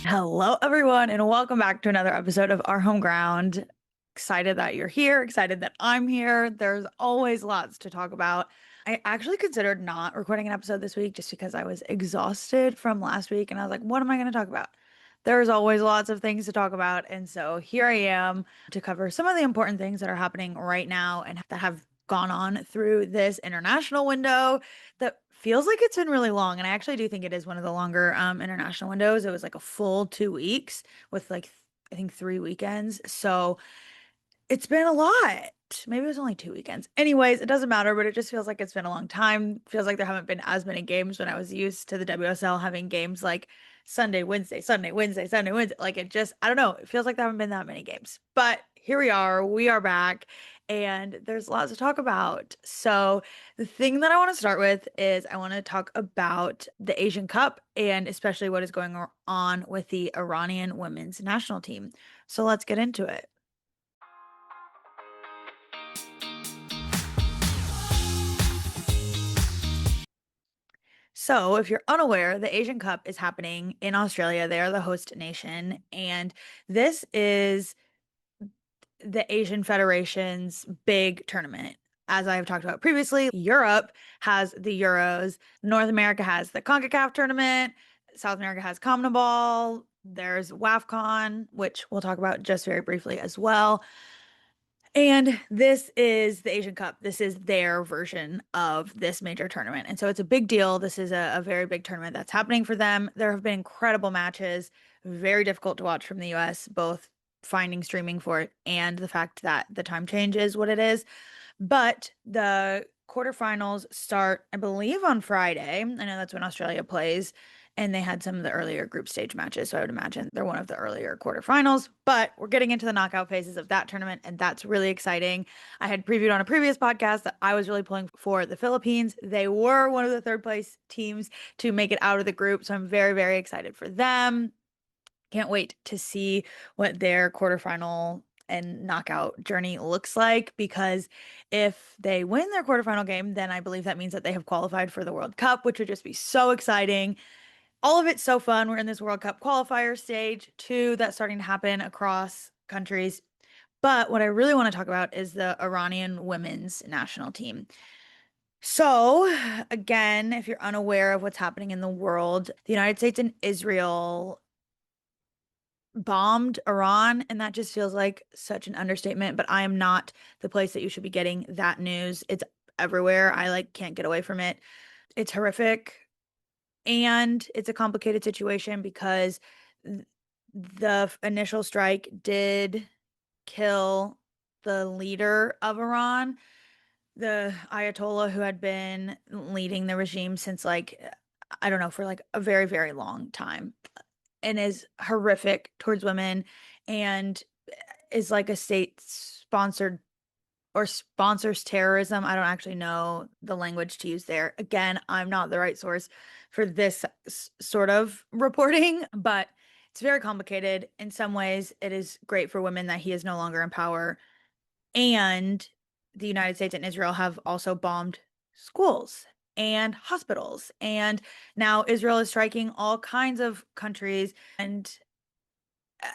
Hello, everyone, and welcome back to another episode of Our Home Ground. Excited that you're here, excited that I'm here. There's always lots to talk about. I actually considered not recording an episode this week just because I was exhausted from last week, and I was like, what am I going to talk about? There's always lots of things to talk about, and so here I am to cover some of the important things that are happening right now and that have gone on through this international window that feels like it's been really long. And I actually do think it is one of the longer international windows. It was like a full 2 weeks with I think 3 weekends. So it's been a lot. Maybe it was only 2 weekends. Anyways, it doesn't matter, but it just feels like it's been a long time. Feels like there haven't been as many games when I was used to the WSL having games like Sunday, Wednesday, Sunday, Wednesday, Sunday, Wednesday. Like it just, I don't know. It feels like there haven't been that many games. But here we are. We are back and there's lots to talk about. So the thing that I want to start with is I want to talk about the Asian Cup and especially what is going on with the Iranian women's national team. So let's get into it. So, if you're unaware, the Asian Cup is happening in Australia. They are the host nation, and this is the Asian Federation's big tournament. As I have talked about previously, Europe has the Euros, North America has the CONCACAF tournament, South America has CONMEBOL, there's WAFCON, which we'll talk about just very briefly as well. And this is the Asian Cup. This is their version of this major tournament. And so it's a big deal. This is a very big tournament that's happening for them. There have been incredible matches, very difficult to watch from the US, both finding streaming for it and the fact that the time change is what it is. But the quarterfinals start, I believe, on Friday. I know that's when Australia plays. And they had some of the earlier group stage matches. So I would imagine they're one of the earlier quarterfinals. But we're getting into the knockout phases of that tournament. And that's really exciting. I had previewed on a previous podcast that I was really pulling for the Philippines. They were one of the third place teams to make it out of the group. So I'm very, very excited for them. Can't wait to see what their quarterfinal and knockout journey looks like because if they win their quarterfinal game, then I believe that means that they have qualified for the World Cup, which would just be so exciting. All of it's so fun. We're in this World Cup qualifier stage too that's starting to happen across countries. But what I really want to talk about is the Iranian women's national team. So, again, if you're unaware of what's happening in the world, the United States and Israel bombed Iran, and that just feels like such an understatement, but I am not the place that you should be getting that news. It's everywhere. I can't get away from it. It's horrific. And it's a complicated situation because the initial strike did kill the leader of Iran, the Ayatollah who had been leading the regime since I don't know, for a very, very long time and is horrific towards women and is like a state sponsored or sponsors terrorism. I don't actually know the language to use there. Again, I'm not the right source for this sort of reporting, but it's very complicated. In some ways, it is great for women that he is no longer in power. And the United States and Israel have also bombed schools and hospitals. And now Israel is striking all kinds of countries and uh,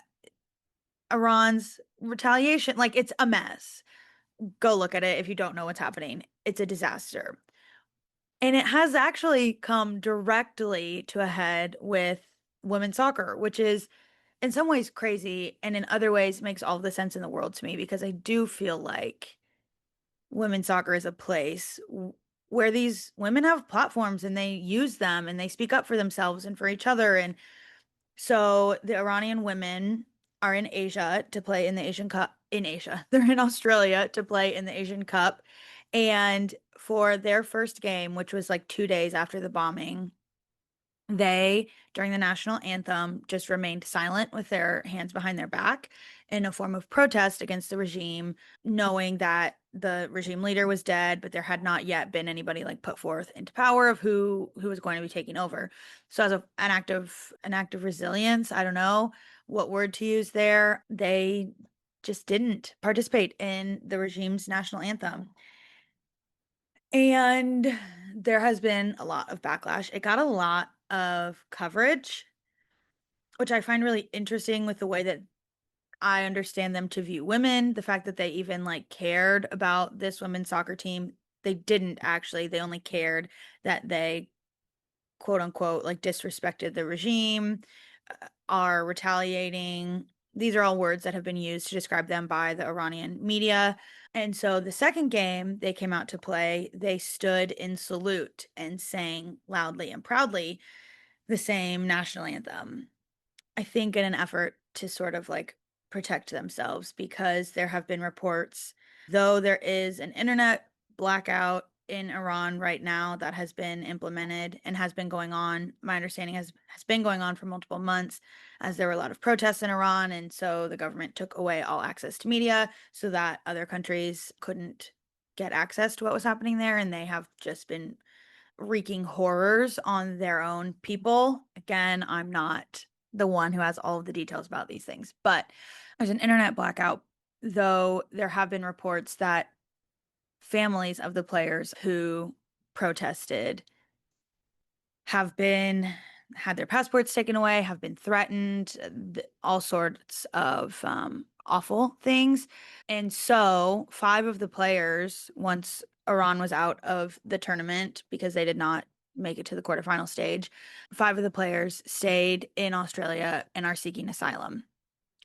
Iran's retaliation. It's a mess. Go look at it if you don't know what's happening. It's a disaster. And it has actually come directly to a head with women's soccer, which is in some ways crazy and in other ways makes all the sense in the world to me because I do feel like women's soccer is a place where these women have platforms and they use them and they speak up for themselves and for each other. And so the Iranian women are in Asia to play in the Asian Cup. In Asia, they're in Australia to play in the Asian Cup. And for their first game, which was like 2 days after the bombing, they, during the national anthem, just remained silent with their hands behind their back in a form of protest against the regime, knowing that the regime leader was dead, but there had not yet been anybody put forth into power of who was going to be taking over. So as an act of resilience, I don't know what word to use there, they just didn't participate in the regime's national anthem. And there has been a lot of backlash. It got a lot of coverage which I find really interesting with the way that I understand them to view women, the fact that they even like cared about this women's soccer team. They didn't actually, they only cared that they quote unquote like disrespected the regime, are retaliating. These are all words that have been used to describe them by the Iranian media. And so the second game they came out to play, they stood in salute and sang loudly and proudly the same national anthem. I think in an effort to sort of like protect themselves because there have been reports, though there is an internet blackout in Iran right now that has been implemented and has been going on. My understanding has been going on for multiple months as there were a lot of protests in Iran, and so the government took away all access to media so that other countries couldn't get access to what was happening there, and they have just been wreaking horrors on their own people. Again, I'm not the one who has all of the details about these things, but there's an internet blackout, though there have been reports that families of the players who protested have been had their passports taken away, have been threatened, all sorts of awful things. And so, five of the players, once Iran was out of the tournament because they did not make it to the quarterfinal stage, five of the players stayed in Australia and are seeking asylum.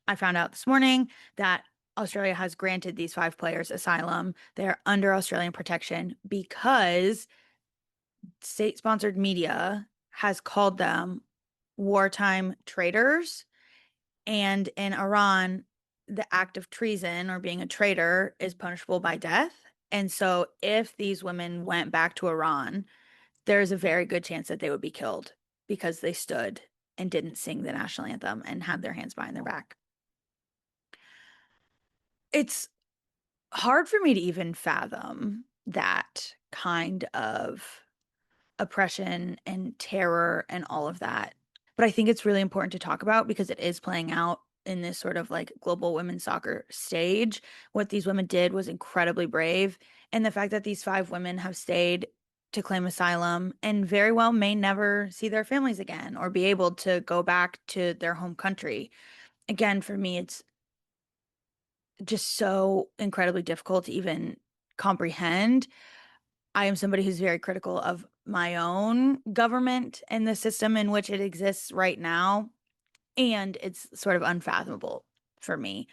I found out this morning that Australia has granted these five players asylum. They're under Australian protection because state-sponsored media has called them wartime traitors. And in Iran, the act of treason or being a traitor is punishable by death. And so if these women went back to Iran, there's a very good chance that they would be killed because they stood and didn't sing the national anthem and had their hands behind their back. It's hard for me to even fathom that kind of oppression and terror and all of that. But I think it's really important to talk about because it is playing out in this sort of like global women's soccer stage. What these women did was incredibly brave. And the fact that these five women have stayed to claim asylum and very well may never see their families again or be able to go back to their home country. Again, for me, it's just so incredibly difficult to even comprehend. I am somebody who's very critical of my own government and the system in which it exists right now. And it's sort of unfathomable for me.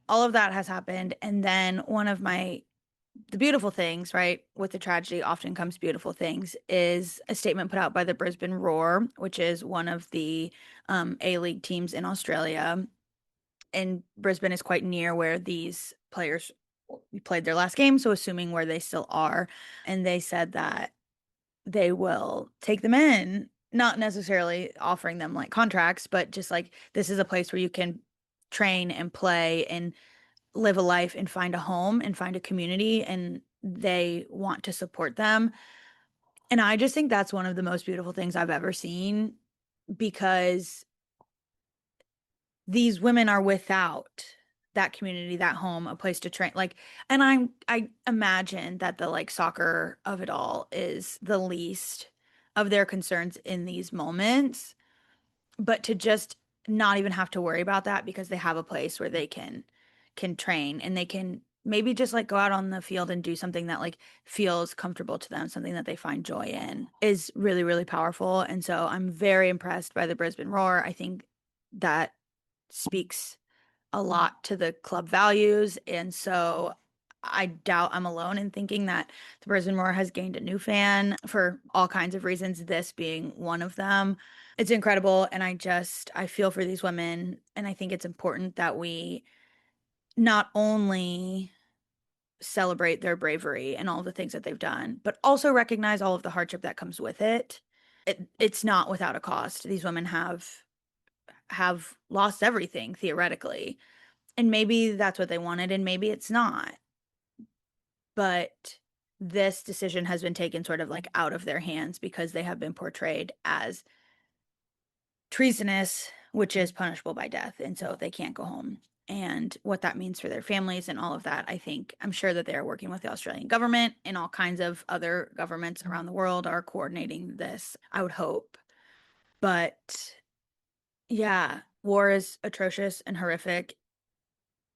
All of that has happened. And then one of the beautiful things, right, with the tragedy often comes beautiful things, is a statement put out by the Brisbane Roar, which is one of the A-League teams in Australia. And Brisbane is quite near where these players played their last game, so assuming where they still are. And they said that they will take them in, not necessarily offering them like contracts, but just like this is a place where you can train and play and live a life and find a home and find a community, and they want to support them. And I just think that's one of the most beautiful things I've ever seen because these women are without that community, that home, a place to train. Like, and I imagine that the like soccer of it all is the least of their concerns in these moments, but to just not even have to worry about that because they have a place where they can train and they can maybe just like go out on the field and do something that like feels comfortable to them, something that they find joy in is really, really powerful. And so I'm very impressed by the Brisbane Roar. I think that speaks a lot to the club values. And so I doubt I'm alone in thinking that the Brisbane Roar has gained a new fan for all kinds of reasons, this being one of them. It's incredible. And I feel for these women. And I think it's important that we not only celebrate their bravery and all the things that they've done, but also recognize all of the hardship that comes with it. It's not without a cost. These women have lost everything theoretically. And maybe that's what they wanted, and maybe it's not. But this decision has been taken sort of like out of their hands because they have been portrayed as treasonous, which is punishable by death. And so they can't go home. And what that means for their families and all of that, I'm sure that they're working with the Australian government and all kinds of other governments around the world are coordinating this, I would hope. But Yeah, war is atrocious and horrific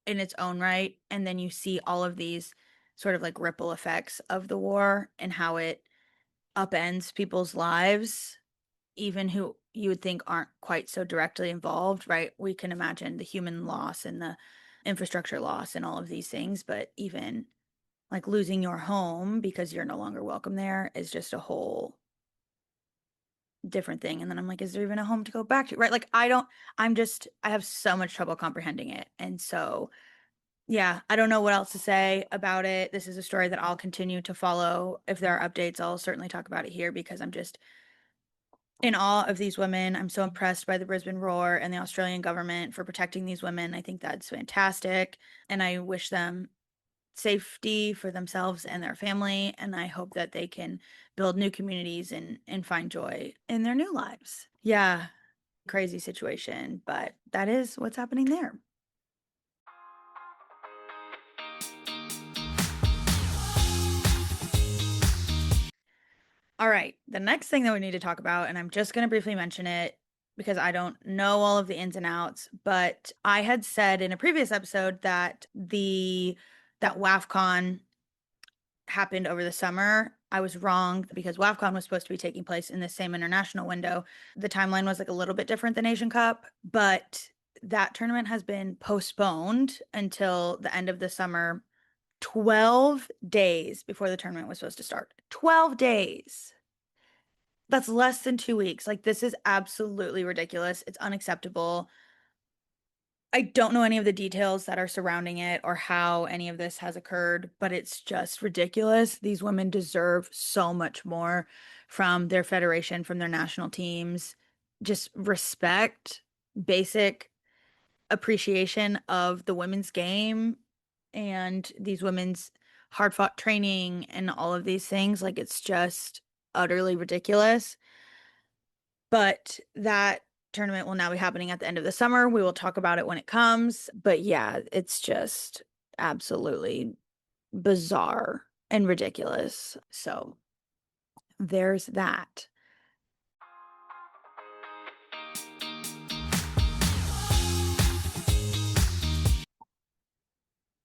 in its own right, and then you see all of these sort of like ripple effects of the war and how it upends people's lives, even who you would think aren't quite so directly involved, right? We can imagine the human loss and the infrastructure loss and all of these things, but even like losing your home because you're no longer welcome there is just a whole different thing. And then I'm like, is there even a home to go back to? Right? Like, I have so much trouble comprehending it. And so, yeah, I don't know what else to say about it. This is a story that I'll continue to follow. If there are updates, I'll certainly talk about it here because I'm just in awe of these women. I'm so impressed by the Brisbane Roar and the Australian government for protecting these women. I think that's fantastic. And I wish them safety for themselves and their family. And I hope that they can build new communities and find joy in their new lives. Yeah, crazy situation, but that is what's happening there. All right, the next thing that we need to talk about, and I'm just going to briefly mention it because I don't know all of the ins and outs, but I had said in a previous episode that that WAFCON happened over the summer. I was wrong because WAFCON was supposed to be taking place in the same international window. The timeline was like a little bit different than Asian Cup, but that tournament has been postponed until the end of the summer, 12 days before the tournament was supposed to start. 12 days. That's less than 2 weeks. Like, this is absolutely ridiculous. It's unacceptable. I don't know any of the details that are surrounding it or how any of this has occurred, but it's just ridiculous. These women deserve so much more from their federation, from their national teams. Just respect, basic appreciation of the women's game and these women's hard-fought training and all of these things. Like, it's just utterly ridiculous. But that tournament will now be happening at the end of the summer. We will talk about it when it comes. But yeah, it's just absolutely bizarre and ridiculous. So there's that.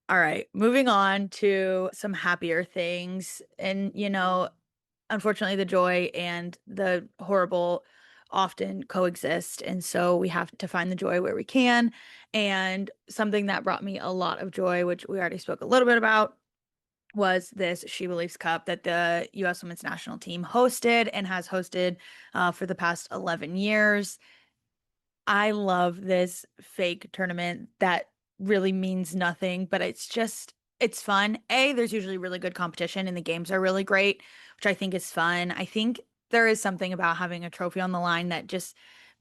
All right, moving on to some happier things. And, unfortunately, the joy and the horrible often coexist. And so we have to find the joy where we can. And something that brought me a lot of joy, which we already spoke a little bit about, was this SheBelieves Cup that the US Women's National Team hosted and has hosted for the past 11 years. I love this fake tournament that really means nothing, but it's fun. There's usually really good competition and the games are really great, which I think is fun. I think there is something about having a trophy on the line that just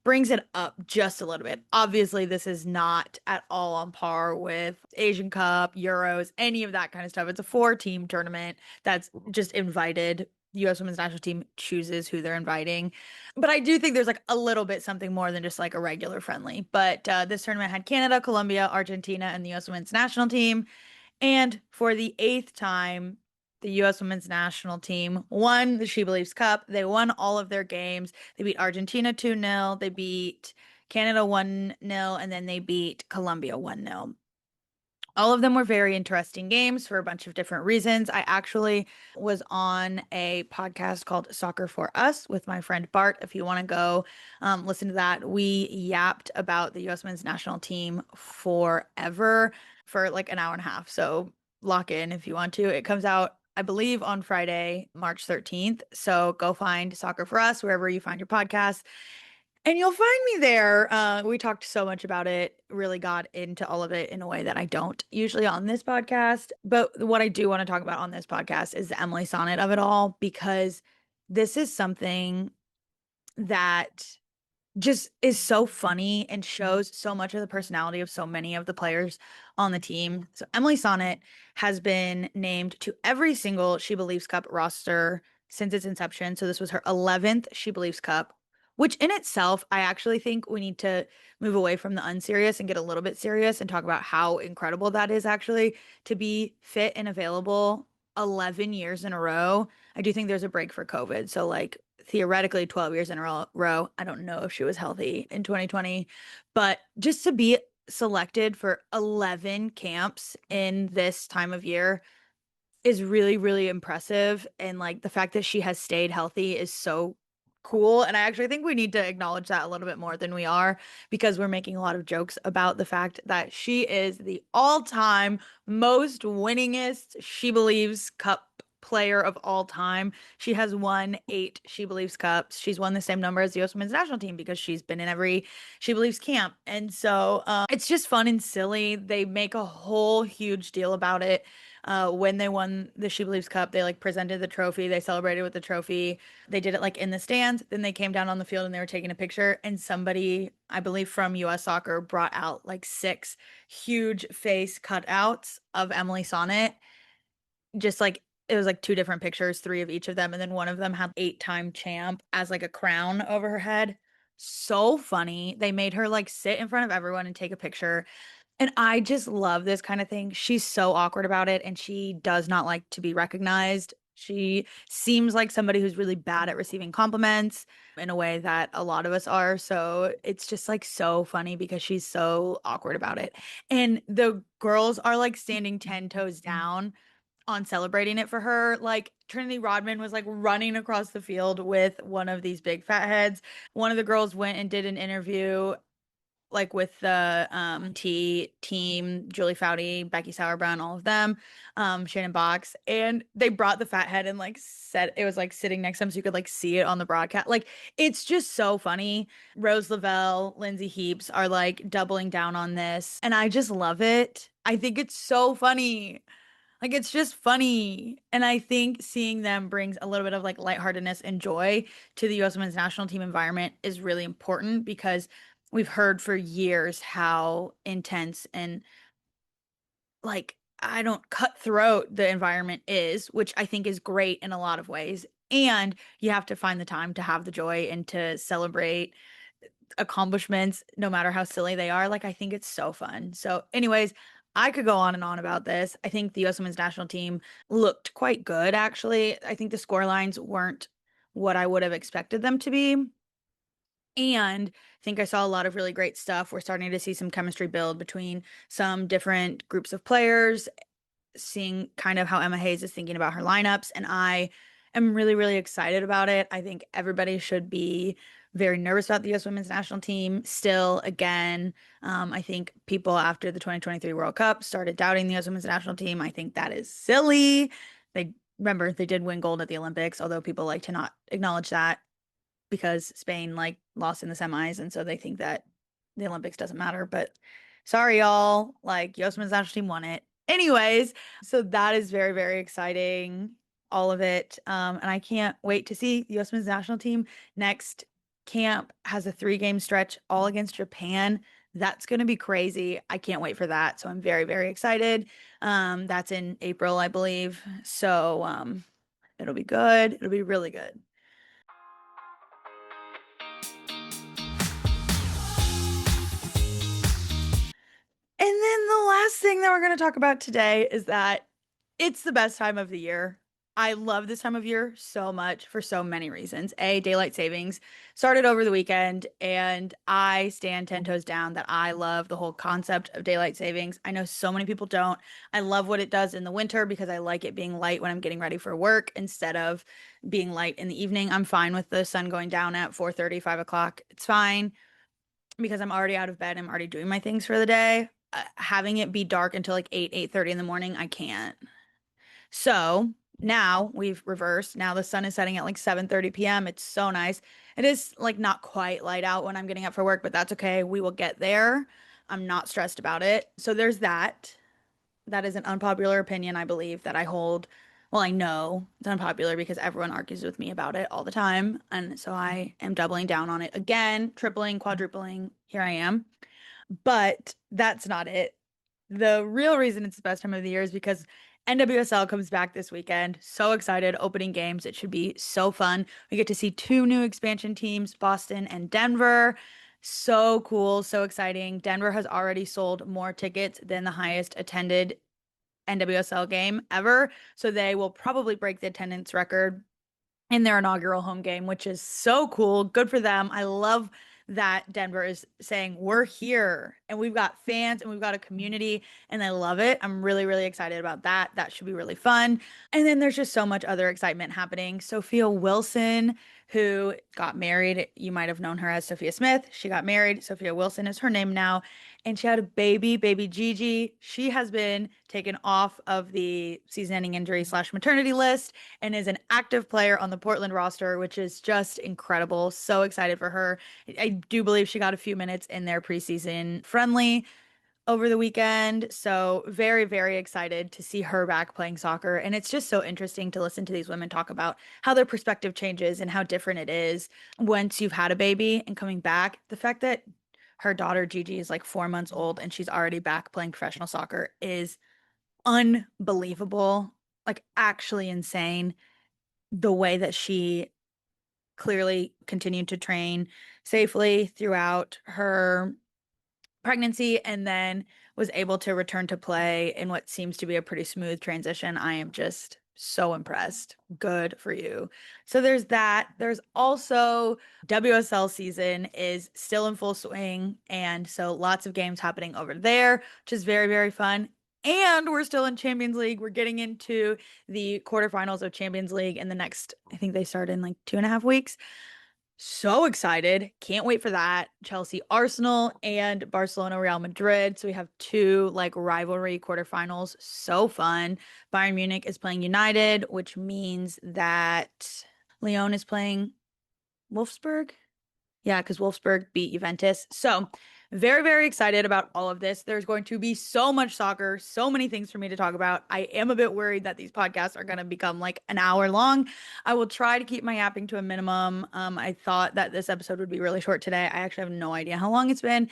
brings it up just a little bit. Obviously, this is not at all on par with Asian Cup, Euros, any of that kind of stuff. It's a 4-team tournament that's just invited. The US Women's National Team chooses who they're inviting. But I do think there's like a little bit something more than just like a regular friendly. But this tournament had Canada, Colombia, Argentina, and the US Women's National Team. And for the 8th time, the US Women's National Team won the SheBelieves Cup. They won all of their games. They beat Argentina 2-0. They beat Canada 1-0. And then they beat Colombia 1-0. All of them were very interesting games for a bunch of different reasons. I actually was on a podcast called Soccer for Us with my friend Bart. If you want to go listen to that, we yapped about the US Men's National Team forever for like an hour and a half. So lock in if you want to. It comes out, I believe, on Friday, March 13th. So go find Soccer for Us wherever you find your podcast. And you'll find me there. We talked so much about it, really got into all of it in a way that I don't usually on this podcast. But what I do want to talk about on this podcast is the Emily Sonnett of it all, because this is something that just is so funny and shows so much of the personality of so many of the players on the team. So Emily Sonnett has been named to every single SheBelieves Cup roster since its inception. So this was her 11th SheBelieves Cup, which in itself, I actually think we need to move away from the unserious and get a little bit serious and talk about how incredible that is actually to be fit and available 11 years in a row. I do think there's a break for COVID. So like theoretically 12 years in a row. I don't know if she was healthy in 2020, but just to be selected for 11 camps in this time of year is really, really impressive. And like the fact that she has stayed healthy is so cool. And I actually think we need to acknowledge that a little bit more than we are, because we're making a lot of jokes about the fact that she is the all-time most winningest SheBelieves Cup player of all time. She has won 8 SheBelieves Cups. She's won the same number as the US Women's National Team because she's been in every SheBelieves camp. And so it's just fun and silly. They make a whole huge deal about it. When they won the SheBelieves Cup, they like presented the trophy, they celebrated with the trophy. They did it like in the stands, then they came down on the field and they were taking a picture, and somebody, I believe from US Soccer, brought out like 6 huge face cutouts of Emily Sonnett. Just like it was like 2 different pictures, 3 of each of them, and then one of them had 8-time champ as like a crown over her head. So funny. They made her like sit in front of everyone and take a picture. And I just love this kind of thing. She's so awkward about it, and she does not like to be recognized. She seems like somebody who's really bad at receiving compliments in a way that a lot of us are. So it's just like so funny because she's so awkward about it. And the girls are like standing 10 toes down on celebrating it for her. Like Trinity Rodman was like running across the field with one of these big fat heads. One of the girls went and did an interview like with the T team, Julie Foudy, Becky Sauerbrunn, all of them, Shannon Box, and they brought the fat head and like said it was like sitting next to them so you could like see it on the broadcast. Like it's just so funny. Rose Lavelle, Lindsay Heaps are like doubling down on this, and I just love it. I think it's so funny. Like it's just funny. And I think seeing them brings a little bit of like lightheartedness and joy to the US Women's National Team environment is really important, because we've heard for years how intense and like I don't cutthroat the environment is, which I think is great in a lot of ways. And you have to find the time to have the joy and to celebrate accomplishments, no matter how silly they are. Like, I think it's so fun. So, anyways, I could go on and on about this. I think the US Women's National Team looked quite good, actually. I think the score lines weren't what I would have expected them to be. And I think I saw a lot of really great stuff. We're starting to see some chemistry build between some different groups of players, seeing kind of how Emma Hayes is thinking about her lineups. And I am really, really excited about it. I think everybody should be very nervous about the US Women's National Team still again. I think people after the 2023 World Cup started doubting the US Women's National Team. I think that is silly. They remember they did win gold at the Olympics, although people like to not acknowledge that because Spain like lost in the semis, and so they think that the Olympics doesn't matter. But sorry, y'all, like US Women's National Team won it. Anyways, so that is very, very exciting, all of it. And I can't wait to see the US Women's National Team. Next camp has a 3-game stretch all against Japan. That's going to be crazy. I can't wait for that. So I'm very, very excited. That's in April, I believe. So it'll be good. It'll be really good. And then the last thing that we're going to talk about today is that it's the best time of the year. I love this time of year so much for so many reasons. A, daylight savings started over the weekend, and I stand 10 toes down that I love the whole concept of daylight savings. I know so many people don't. I love what it does in the winter because I like it being light when I'm getting ready for work instead of being light in the evening. I'm fine with the sun going down at 4:30, 5 o'clock. It's fine because I'm already out of bed. I'm already doing my things for the day. Having it be dark until like 8, 8:30 in the morning, I can't. So now we've reversed. Now the sun is setting at like 7:30 p.m. It's so nice. It is like not quite light out when I'm getting up for work, but that's okay. We will get there. I'm not stressed about it. So there's that. That is an unpopular opinion, I believe, that I hold. Well, I know it's unpopular because everyone argues with me about it all the time. And so I am doubling down on it again, tripling, quadrupling. Here I am. But that's not it. The real reason it's the best time of the year is because NWSL comes back this weekend. So excited. Opening games. It should be so fun. We get to see 2 new expansion teams, Boston and Denver. So cool. So exciting. Denver has already sold more tickets than the highest attended NWSL game ever. So they will probably break the attendance record in their inaugural home game, which is so cool. Good for them. I love that Denver is saying, we're here and we've got fans and we've got a community, and I love it. I'm really, really excited about that. That should be really fun. And then there's just so much other excitement happening. Sophia Wilson, who got married, you might have known her as Sophia Smith. She got married. Sophia Wilson is her name now. And she had a baby Gigi. She has been taken off of the season-ending injury / maternity list and is an active player on the Portland roster, which is just incredible. So excited for her. I do believe she got a few minutes in their preseason friendly over the weekend. So very, very excited to see her back playing soccer. And it's just so interesting to listen to these women talk about how their perspective changes and how different it is once you've had a baby and coming back. The fact that her daughter Gigi is like 4 months old and she's already back playing professional soccer is unbelievable, like actually insane. The way that she clearly continued to train safely throughout her pregnancy and then was able to return to play in what seems to be a pretty smooth transition. I am just so impressed. Good for you. So there's that. There's also WSL season is still in full swing. And so lots of games happening over there, which is very, very fun. And we're still in Champions League. We're getting into the quarterfinals of Champions League in the next, I think they start in like 2.5 weeks. So excited. Can't wait for that. Chelsea, Arsenal, and Barcelona, Real Madrid. So we have two like rivalry quarterfinals. So fun. Bayern Munich is playing United, which means that Lyon is playing Wolfsburg. Yeah, because Wolfsburg beat Juventus. So very, very excited about all of this. There's going to be so much soccer, so many things for me to talk about. I am a bit worried that these podcasts are going to become like an hour long. I will try to keep my yapping to a minimum. I thought that this episode would be really short today. I actually have no idea how long it's been.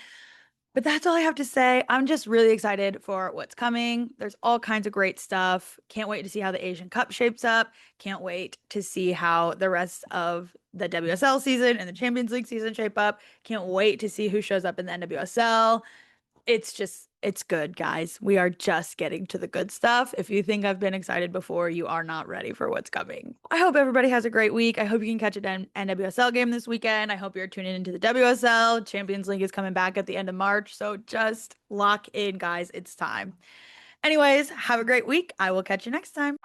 But that's all I have to say. I'm just really excited for what's coming. There's all kinds of great stuff. Can't wait to see how the Asian Cup shapes up. Can't wait to see how the rest of the WSL season and the Champions League season shape up. Can't wait to see who shows up in the NWSL. It's good, guys. We are just getting to the good stuff. If you think I've been excited before, you are not ready for what's coming. I hope everybody has a great week. I hope you can catch an NWSL game this weekend. I hope you're tuning into the WSL. Champions League is coming back at the end of March. So just lock in, guys. It's time. Anyways, have a great week. I will catch you next time.